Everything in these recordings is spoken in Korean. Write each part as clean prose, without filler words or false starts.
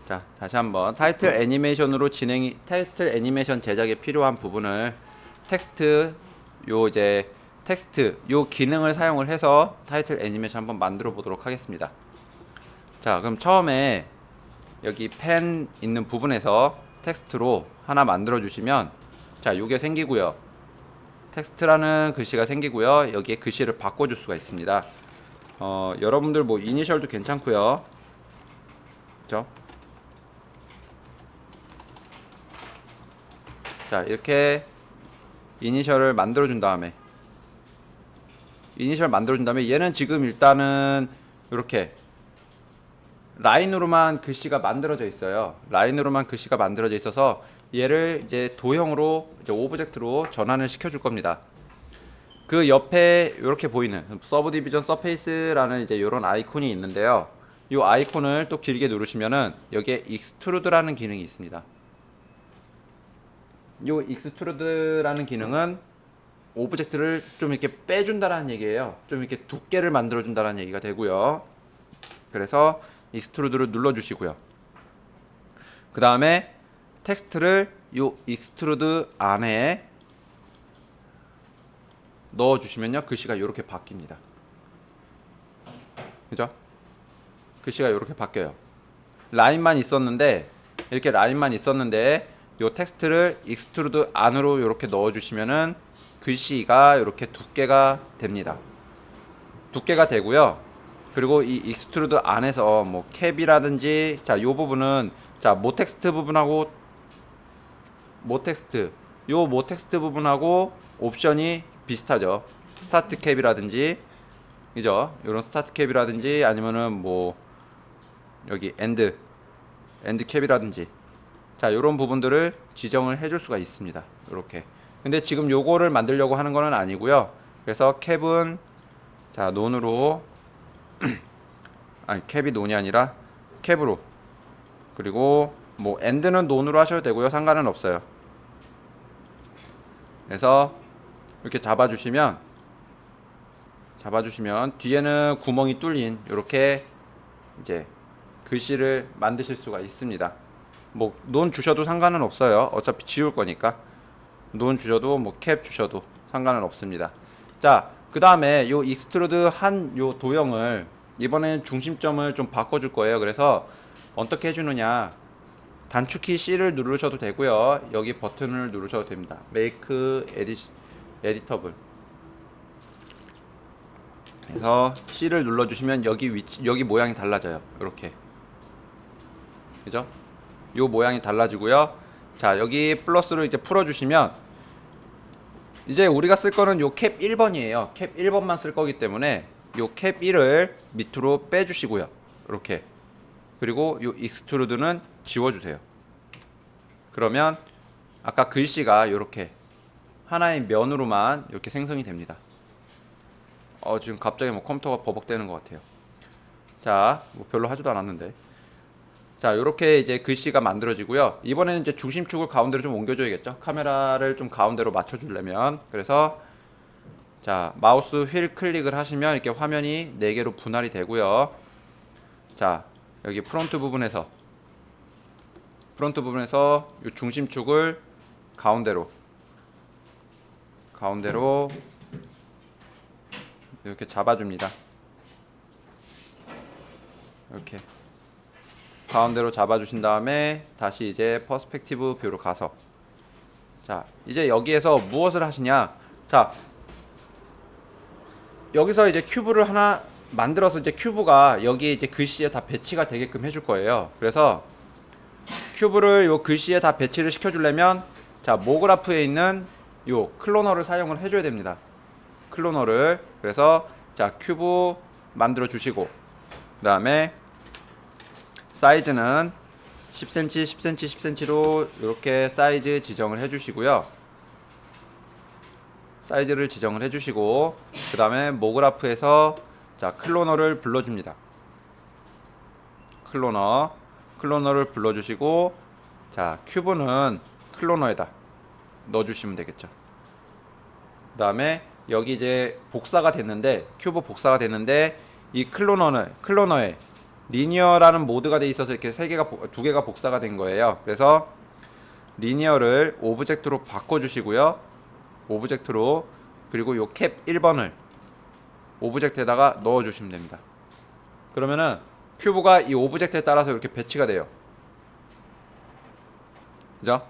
자, 다시 한번 타이틀 애니메이션으로 타이틀 애니메이션 제작에 필요한 부분을 텍스트 텍스트 기능을 사용을 해서 타이틀 애니메이션 한번 만들어 보도록 하겠습니다. 자, 그럼 처음에 여기 펜 있는 부분에서 텍스트로 하나 만들어 주시면, 자, 요게 생기고요. 텍스트라는 글씨가 생기고요. 여기에 글씨를 바꿔 줄 수가 있습니다. 여러분들 뭐 이니셜도 괜찮고요. 그죠? 자, 이렇게 이니셜을 만들어 준 다음에 얘는 지금 일단은 이렇게 라인으로만 글씨가 만들어져 있어요. 라인으로만 글씨가 만들어져 있어서 얘를 이제 도형으로 이제 오브젝트로 전환을 시켜 줄 겁니다. 그 옆에 이렇게 보이는 서브 디비전 서페이스라는 이제 이런 아이콘이 있는데요. 이 아이콘을 또 길게 누르시면은 여기에 익스트루드라는 기능이 있습니다. 이 익스트루드라는 기능은 오브젝트를 좀 이렇게 빼준다라는 얘기예요. 좀 이렇게 두께를 만들어준다라는 얘기가 되고요. 그래서 익스트루드를 눌러주시고요. 그 다음에 텍스트를 이 익스트루드 안에 넣어주시면요, 글씨가 이렇게 바뀝니다. 그죠? 글씨가 이렇게 바뀌어요. 라인만 있었는데 이렇게 라인만 있었는데 이 텍스트를 익스트루드 안으로 이렇게 넣어주시면은 글씨가 이렇게 두께가 됩니다. 두께가 되고요. 그리고 이 익스트루드 안에서 뭐 캡이라든지, 자, 요 부분은 자, 모텍스트 부분하고 모텍스트 부분하고 옵션이 비슷하죠. 스타트 캡이라든지, 그죠? 요런 스타트 캡이라든지 아니면은 뭐 여기 엔드 캡이라든지, 자, 요런 부분들을 지정을 해줄 수가 있습니다. 요렇게. 근데 지금 요거를 만들려고 하는 거는 아니고요. 그래서 캡은 자, 논으로 아니, 캡이 논이 아니라 캡으로, 그리고 뭐 엔드는 논으로 하셔도 되고요. 상관은 없어요. 그래서 이렇게 잡아주시면 뒤에는 구멍이 뚫린 이렇게 이제 글씨를 만드실 수가 있습니다. 뭐 논 주셔도 상관은 없어요. 어차피 지울 거니까 논 주셔도 뭐 캡 주셔도 상관은 없습니다. 자, 그 다음에 요 익스트루드 한 요 도형을 이번엔 중심점을 좀 바꿔줄 거예요. 그래서 어떻게 해주느냐, 단축키 C를 누르셔도 되고요. 여기 버튼을 누르셔도 됩니다. Make Editable. 그래서 C를 눌러주시면 여기 모양이 달라져요. 이렇게, 그죠? 요 모양이 달라지고요. 자, 여기 플러스로 이제 풀어주시면 이제 우리가 쓸 거는 요 캡 1번이에요. 캡 1번만 쓸 거기 때문에 요 캡 1을 밑으로 빼주시고요. 이렇게. 그리고 요 익스트루드는 지워주세요. 그러면 아까 글씨가 이렇게 하나의 면으로만 이렇게 생성이 됩니다. 지금 갑자기 뭐 컴퓨터가 버벅대는 것 같아요. 자, 뭐 별로 하지도 않았는데. 자, 이렇게 이제 글씨가 만들어지고요. 이번에는 이제 중심축을 가운데로 좀 옮겨줘야겠죠. 카메라를 좀 가운데로 맞춰주려면. 그래서 자, 마우스 휠 클릭을 하시면 이렇게 화면이 4개로 분할이 되고요. 자, 여기 프론트 부분에서 이 중심축을 가운데로 이렇게 잡아줍니다. 이렇게 가운데로 잡아주신 다음에 다시 이제 퍼스펙티브 뷰로 가서, 자, 이제 여기에서 무엇을 하시냐, 자, 여기서 이제 큐브를 하나 만들어서 이제 큐브가 여기 이제 글씨에 다 배치가 되게끔 해줄 거예요. 그래서 큐브를 요 글씨에 다 배치를 시켜주려면, 자, 모그라프에 있는 요 클로너를 사용을 해줘야 됩니다. 클로너를. 그래서 자, 큐브 만들어 주시고, 그 다음에 사이즈는 10cm, 10cm, 10cm로 이렇게 사이즈 지정을 해주시고요. 사이즈를 지정을 해주시고, 그 다음에 모그라프에서 자, 클로너를 불러줍니다. 클로너를 불러주시고, 자, 큐브는 클로너에다 넣어주시면 되겠죠. 그 다음에 여기 이제 복사가 됐는데, 큐브 복사가 됐는데, 이 클로너에 리니어라는 모드가 돼 있어서 이렇게 두 개가 복사가 된 거예요. 그래서 리니어를 오브젝트로 바꿔 주시고요. 오브젝트로, 그리고 요 캡 1번을 오브젝트에다가 넣어 주시면 됩니다. 그러면은 큐브가 이 오브젝트에 따라서 이렇게 배치가 돼요. 그죠?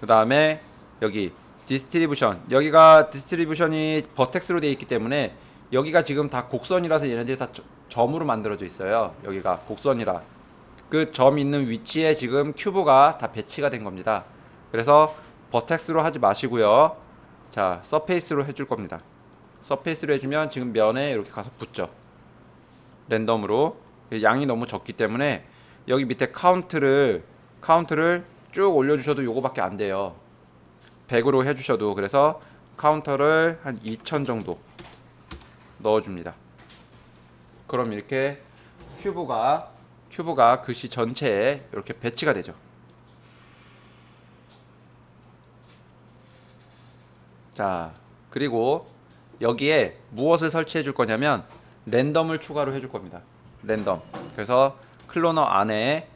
그 다음에 여기 디스트리뷰션, 여기가 디스트리뷰션이 버텍스로 되어 있기 때문에 여기가 지금 다 곡선이라서 얘네들이 다 점으로 만들어져 있어요. 여기가 곡선이라 그 점 있는 위치에 지금 큐브가 다 배치가 된 겁니다. 그래서 버텍스로 하지 마시고요. 자, 서페이스로 해줄 겁니다. 서페이스로 해주면 지금 면에 이렇게 가서 붙죠. 랜덤으로. 양이 너무 적기 때문에 여기 밑에 카운트를 쭉 올려주셔도 요거밖에 안 돼요. 100으로 해주셔도. 그래서 카운터를 한 2000 정도 넣어줍니다. 그럼 이렇게 큐브가 글씨 전체에 이렇게 배치가 되죠. 자, 그리고 여기에 무엇을 설치해 줄 거냐면 랜덤을 추가로 해줄 겁니다. 랜덤. 그래서 클로너 안에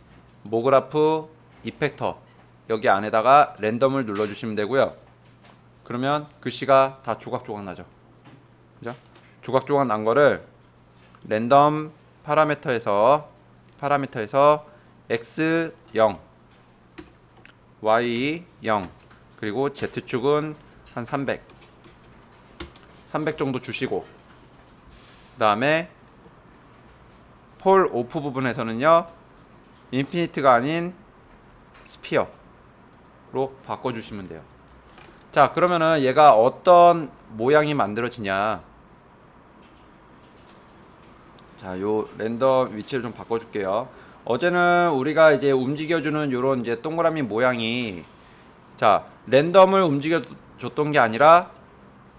모그라프 이펙터, 여기 안에다가 랜덤을 눌러주시면 되고요. 그러면 글씨가 다 조각조각 나죠. 그죠? 조각조각 난 거를 랜덤 파라미터에서 x 0, y 0, 그리고 z축은 한 300 정도 주시고, 그 다음에 폴 오프 부분에서는요 인피니트가 아닌 스피어로 바꿔주시면 돼요. 자, 그러면은 얘가 어떤 모양이 만들어지냐. 자, 요 랜덤 위치를 좀 바꿔줄게요. 어제는 우리가 이제 움직여주는 요런 이제 동그라미 모양이, 자, 랜덤을 움직여줬던 게 아니라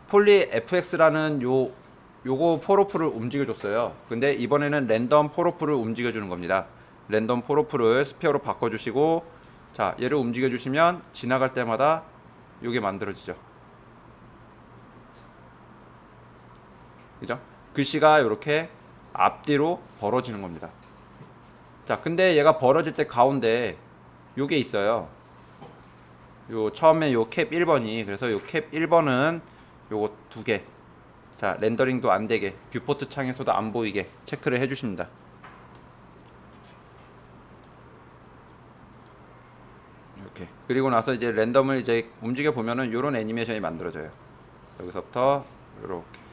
폴리 fx라는 요거 폴오프를 움직여줬어요. 근데 이번에는 랜덤 폴오프를 움직여주는 겁니다. 랜덤 폴오프를 스피어로 바꿔주시고, 자, 얘를 움직여주시면 지나갈 때마다 요게 만들어지죠. 그죠? 글씨가 이렇게 앞뒤로 벌어지는 겁니다. 자, 근데 얘가 벌어질 때 가운데 요게 있어요. 요 처음에 요 캡 1번이, 그래서 요 캡 1번은 요거 두 개, 자, 렌더링도 안 되게 뷰포트 창에서도 안 보이게 체크를 해 주십니다. 이렇게. 그리고 나서 이제 랜덤을 이제 움직여 보면은 요런 애니메이션이 만들어져요. 여기서부터 요렇게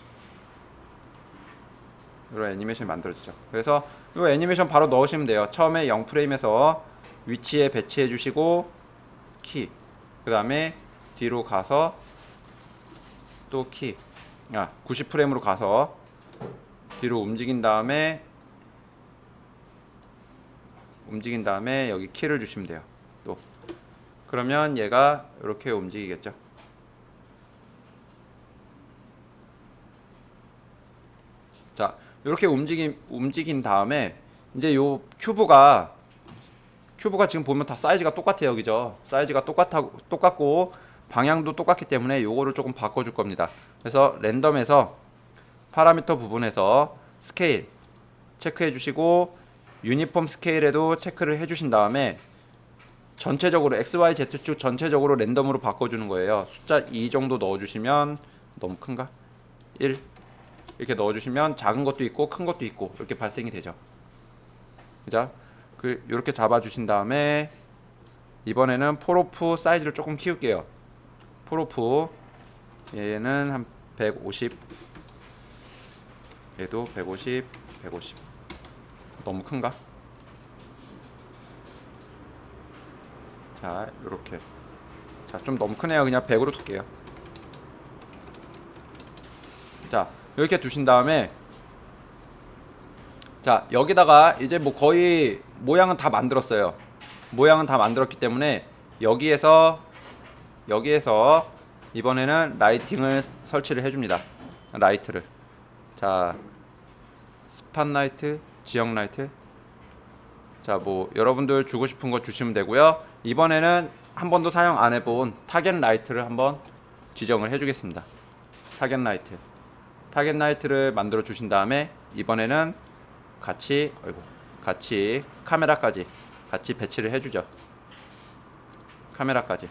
이런 애니메이션이 만들어지죠. 그래서 이 애니메이션 바로 넣으시면 돼요. 처음에 0프레임에서 위치에 배치해 주시고 키, 그 다음에 뒤로 가서 또 키, 90프레임으로 가서 뒤로 움직인 다음에 여기 키를 주시면 돼요. 또 그러면 얘가 이렇게 움직이겠죠. 자, 이렇게 움직인 다음에 이제 요 큐브가 지금 보면 다 사이즈가 똑같아요. 그죠? 사이즈가 똑같고 방향도 똑같기 때문에 요거를 조금 바꿔줄 겁니다. 그래서 랜덤에서 파라미터 부분에서 스케일 체크해 주시고, 유니폼 스케일에도 체크를 해 주신 다음에 전체적으로 XYZ축 전체적으로 랜덤으로 바꿔주는 거예요. 숫자 2 정도 넣어주시면, 너무 큰가? 1 이렇게 넣어주시면 작은 것도 있고 큰 것도 있고 이렇게 발생이 되죠. 그죠? 이렇게 잡아주신 다음에 이번에는 폴오프 사이즈를 조금 키울게요. 폴오프 얘는 한 150, 얘도 150 너무 큰가? 자, 요렇게. 자, 좀 너무 크네요. 그냥 100으로 둘게요. 자, 이렇게 두신 다음에, 자, 여기다가 이제 뭐 거의 모양은 다 만들었어요. 모양은 다 만들었기 때문에 여기에서 이번에는 라이팅을 설치를 해줍니다. 라이트를. 자, 스팟 라이트, 지역 라이트. 자, 뭐 여러분들 주고 싶은 거 주시면 되고요. 이번에는 한 번도 사용 안 해본 타겟 라이트를 한번 지정을 해주겠습니다. 타겟 라이트를 만들어 주신 다음에 이번에는 같이 카메라까지 같이 배치를 해주죠. 카메라까지.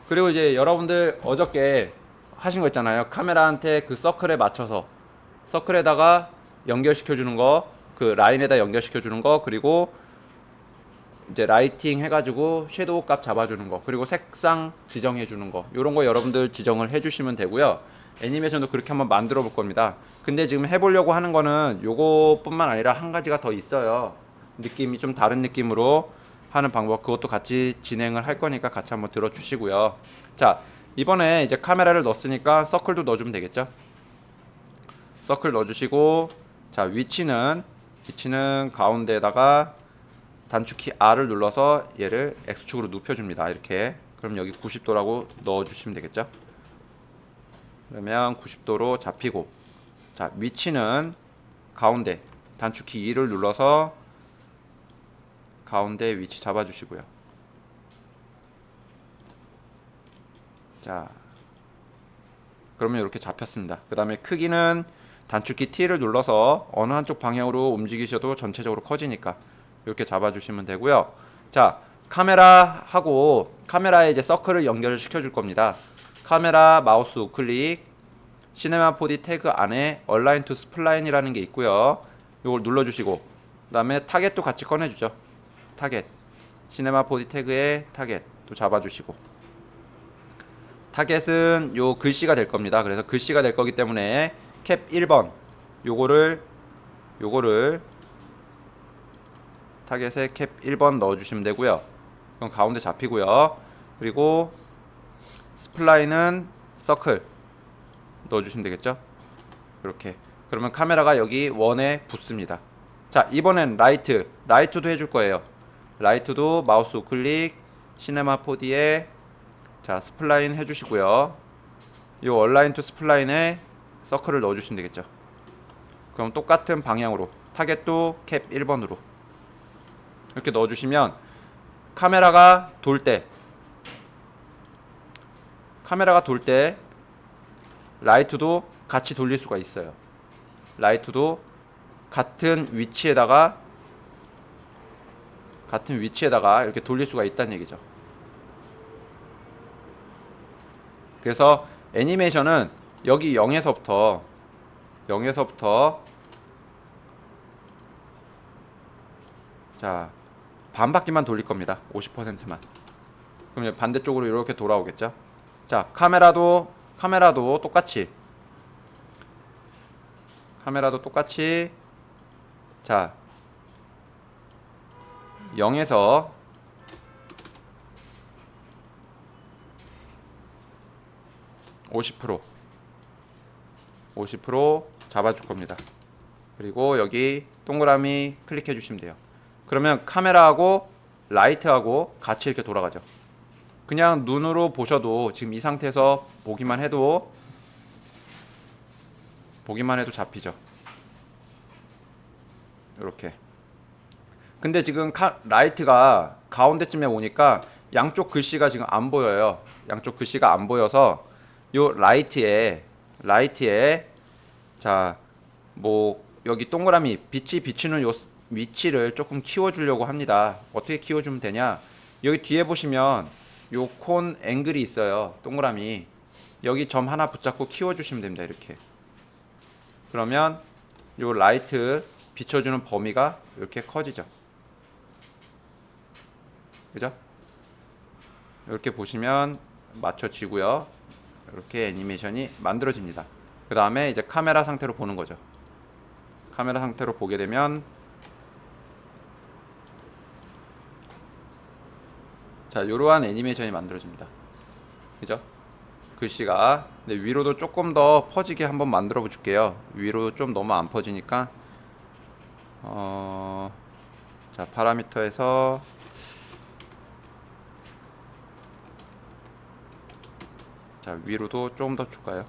그리고 이제 여러분들 어저께 하신 거 있잖아요. 카메라한테 그 서클에 맞춰서 서클에다가 연결시켜 주는 거, 그 라인에다 연결시켜 주는 거, 그리고 이제 라이팅 해가지고 섀도우 값 잡아주는 거, 그리고 색상 지정해 주는 거, 요런 거 여러분들 지정을 해주시면 되고요. 애니메이션도 그렇게 한번 만들어 볼 겁니다. 근데 지금 해보려고 하는 거는 요거뿐만 아니라 한 가지가 더 있어요. 느낌이 좀 다른 느낌으로 하는 방법, 그것도 같이 진행을 할 거니까 같이 한번 들어주시고요. 자, 이번에 이제 카메라를 넣었으니까 서클도 넣어주면 되겠죠. 서클 넣어주시고, 자, 위치는 가운데에다가 단축키 R을 눌러서 얘를 X축으로 눕혀줍니다. 이렇게. 그럼 여기 90도라고 넣어주시면 되겠죠. 그러면 90도로 잡히고, 자, 위치는 가운데 단축키 E를 눌러서 가운데 위치 잡아주시고요. 자, 그러면 이렇게 잡혔습니다. 그 다음에 크기는 단축키 T를 눌러서 어느 한쪽 방향으로 움직이셔도 전체적으로 커지니까 이렇게 잡아주시면 되고요. 자, 카메라에 이제 서클을 연결을 시켜줄 겁니다. 카메라 마우스 우클릭, 시네마 4D 태그 안에 얼라인 투 스플라인이라는 게 있고요. 이걸 눌러주시고, 그 다음에 타겟도 같이 꺼내주죠. 타겟, 시네마 4D 태그에 타겟 또 잡아주시고, 타겟은 요 글씨가 될 겁니다. 그래서 글씨가 될 거기 때문에 캡 1번 요거를 타겟에 캡 1번 넣어주시면 되고요. 그럼 가운데 잡히고요. 그리고 스플라인은 서클 넣어주시면 되겠죠. 이렇게. 그러면 카메라가 여기 원에 붙습니다. 자, 이번엔 라이트도 해줄 거예요. 라이트도 마우스 우클릭, 시네마 4D에 자, 스플라인 해주시고요. 이 얼라인 투 스플라인에 서클을 넣어주시면 되겠죠. 그럼 똑같은 방향으로 타겟도 캡 1번으로 이렇게 넣어주시면 카메라가 돌 때 라이트도 같이 돌릴 수가 있어요. 라이트도 같은 위치에다가 이렇게 돌릴 수가 있다는 얘기죠. 그래서 애니메이션은 여기 0에서부터 자, 반 바퀴만 돌릴 겁니다. 50%만. 그럼 반대쪽으로 이렇게 돌아오겠죠. 자, 카메라도 똑같이 자, 0에서 50% 잡아줄 겁니다. 그리고 여기 동그라미 클릭해 주시면 돼요. 그러면 카메라하고 라이트하고 같이 이렇게 돌아가죠. 그냥 눈으로 보셔도 지금 이 상태에서 보기만 해도 잡히죠. 이렇게. 근데 지금 라이트가 가운데쯤에 오니까 양쪽 글씨가 지금 안 보여요. 양쪽 글씨가 안 보여서 요 라이트에 자, 뭐 여기 동그라미 빛이 비추는 요 위치를 조금 키워주려고 합니다. 어떻게 키워주면 되냐? 여기 뒤에 보시면 요 콘 앵글이 있어요. 동그라미. 여기 점 하나 붙잡고 키워주시면 됩니다. 이렇게. 그러면 요 라이트 비춰주는 범위가 이렇게 커지죠. 그죠? 이렇게 보시면 맞춰지고요. 이렇게 애니메이션이 만들어집니다. 그 다음에 이제 카메라 상태로 보는 거죠. 카메라 상태로 보게 되면 자, 요러한 애니메이션이 만들어집니다. 그죠? 글씨가. 근데 위로도 조금 더 퍼지게 한번 만들어 줄게요. 위로 좀 너무 안 퍼지니까 자, 파라미터에서 자, 위로도 조금 더 줄까요?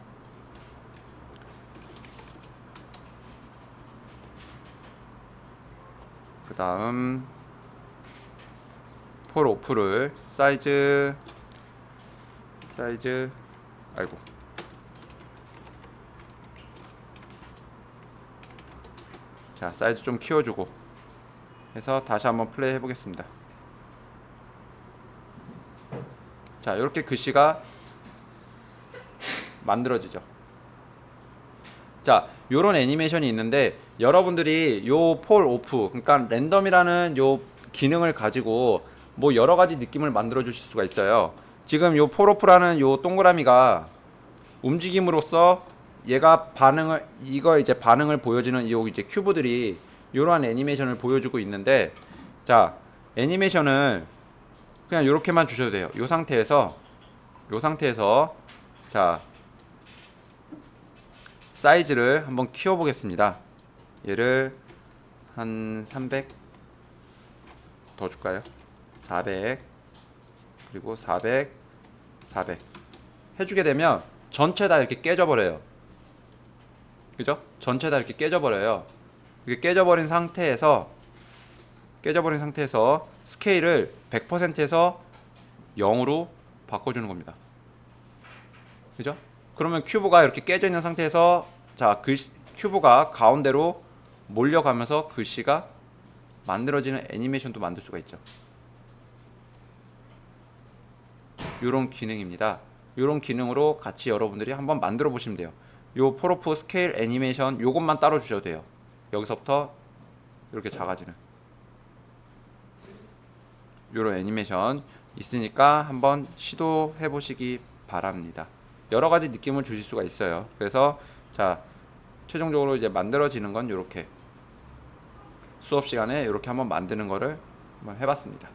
그 다음 폴 오프를 사이즈 아이고 자, 사이즈 좀 키워주고 해서 다시 한번 플레이 해보겠습니다. 자, 이렇게 글씨가 만들어지죠. 자, 요런 애니메이션이 있는데 여러분들이 요 폴 오프, 그러니까 랜덤이라는 요 기능을 가지고 뭐 여러 가지 느낌을 만들어 주실 수가 있어요. 지금 요 폴 오프라는 요 동그라미가 움직임으로써 얘가 반응을, 이거 이제 반응을 보여주는 요 이제 큐브들이 요러한 애니메이션을 보여주고 있는데, 자, 애니메이션을 그냥 요렇게만 주셔도 돼요. 요 상태에서 자, 사이즈를 한번 키워 보겠습니다. 얘를 한 300 더 줄까요? 400 그리고 400 해주게 되면 전체 다 이렇게 깨져 버려요. 그죠? 전체 다 이렇게 깨져 버려요. 이게 깨져버린 상태에서 스케일을 100%에서 0으로 바꿔주는 겁니다. 그죠? 그러면 큐브가 이렇게 깨져 있는 상태에서, 자, 큐브가 가운데로 몰려가면서 글씨가 만들어지는 애니메이션도 만들 수가 있죠. 이런 기능입니다. 이런 기능으로 같이 여러분들이 한번 만들어 보시면 돼요. 요 폴오프 스케일 애니메이션 요것만 따로 주셔도 돼요. 여기서부터 이렇게 작아지는 요런 애니메이션 있으니까 한번 시도해 보시기 바랍니다. 여러 가지 느낌을 주실 수가 있어요. 그래서 자, 최종적으로 이제 만들어지는 건 이렇게 수업 시간에 이렇게 한번 만드는 거를 한번 해봤습니다.